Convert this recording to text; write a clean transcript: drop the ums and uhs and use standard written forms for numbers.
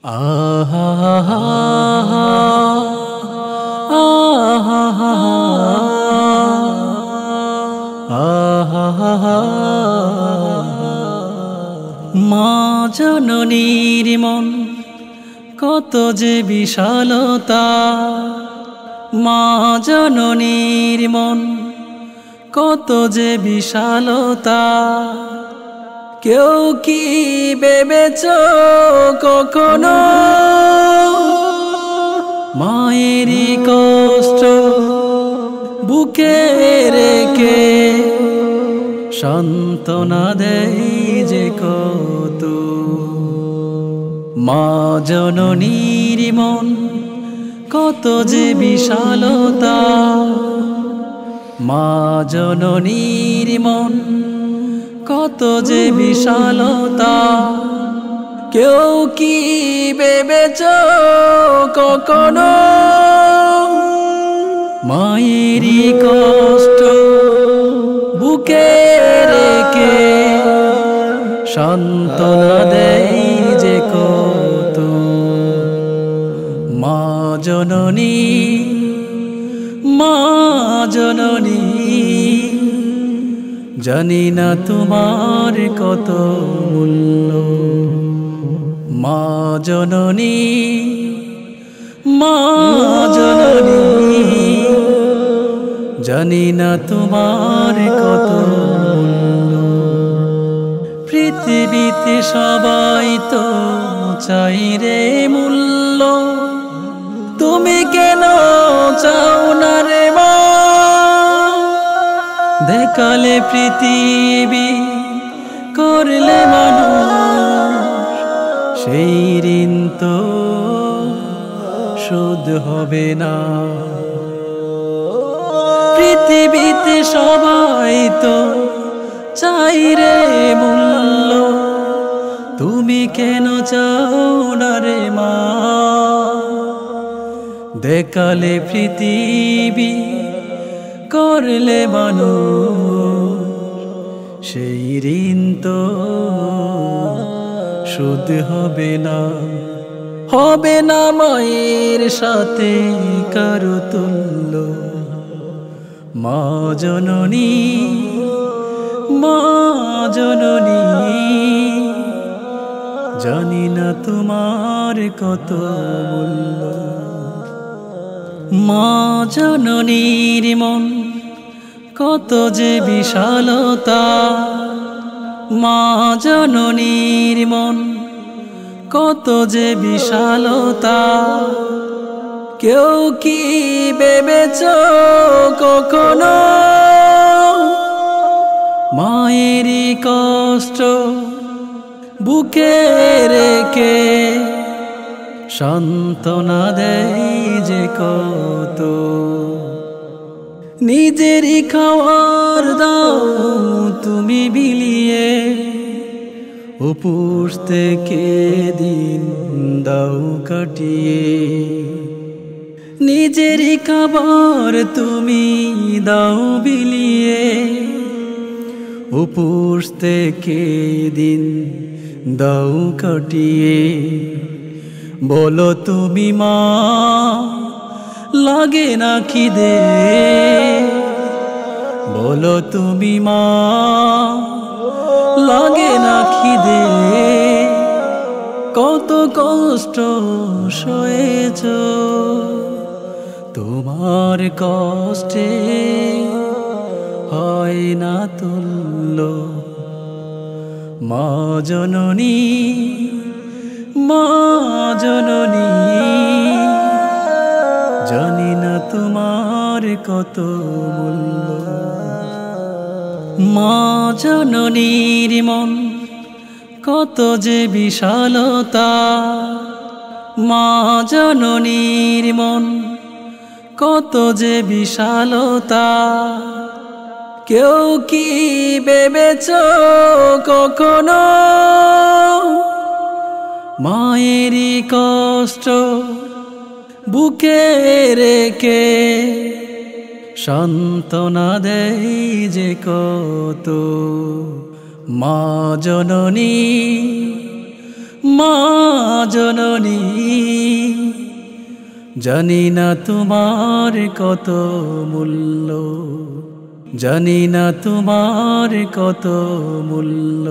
আহা আহা আহা মা জননীর মন কত যে বিশালতা, মা জননীর মন কত যে বিশালতা। কেউ কি ভেবেছো কখনো মায়েরই কষ্ট বুকে রেখে সান্ত্বনা দেয় যে কত। মা জননীর মন কত যে বিশালতা, মা জননীর মন কত যে বিশালতা। কেউ কি ভেবেছো কখনো মায়েরই কষ্ট বুকে রেখে সান্ত্বনা দেয় যে কত। মা জননী, মা জননী, জানি না তোমার কত মূল্য। মা জননী, মা জননী, জানি না তোমার কত মূল্য। পৃথিবীতে সবাই তো চাই রে মূল্য, তুমি কেন চাও না রে মা? দেখালে পৃথিবী করলে মানুষ, সেই ঋণ তো শোধ হবে না। পৃথিবীতে সবাই তো চাই রে মূল্য, তুমি কেন চাও না রে মা? দেখালে পৃথিবী করলে মানুষ, সেই ঋণ তো শোধ হবে না। হবে না মায়ের সাথে কারো তুল্য। মা জননী, মা জননী, জানি না তোমার কত মূল্য। মা জননীর মন কত যে বিশালতা, মা জননীর মন কত যে বিশালতা। কেউ কি ভেবেছো কখনো মায়েরই কষ্ট বুকে রেখে সান্ত্বনা দেয় যে কত। নিজেরই খাওয়ার দাও তুমি বিলিয়ে, উপোস থেকে দিন দাও কাটিয়ে। নিজেরই খাবার তুমি দাও বিলিয়ে, উপোস থেকে দিন দাও কাটিয়ে। বলো তুমি মা লাগে না খিদে, বলো তুমি মা লাগে না খিদে। কত কষ্ট সয়েছ, তোমার কষ্টে হয় না তুল্য। মা জননী, মা জননী, জানি না তোমার কত মূল্য। মা জননীর মন কত যে বিশালতা, মা জননীর মন কত যে বিশালতা। কেউ কি ভেবেছো কখনো মায়েরই কষ্ট বুকে রেখে সান্ত্বনা দেয় যে কত। মা জননী, মা জননী। জননী জানি না তোমার কত মূল্য, জানি না তোমার কত মূল্য।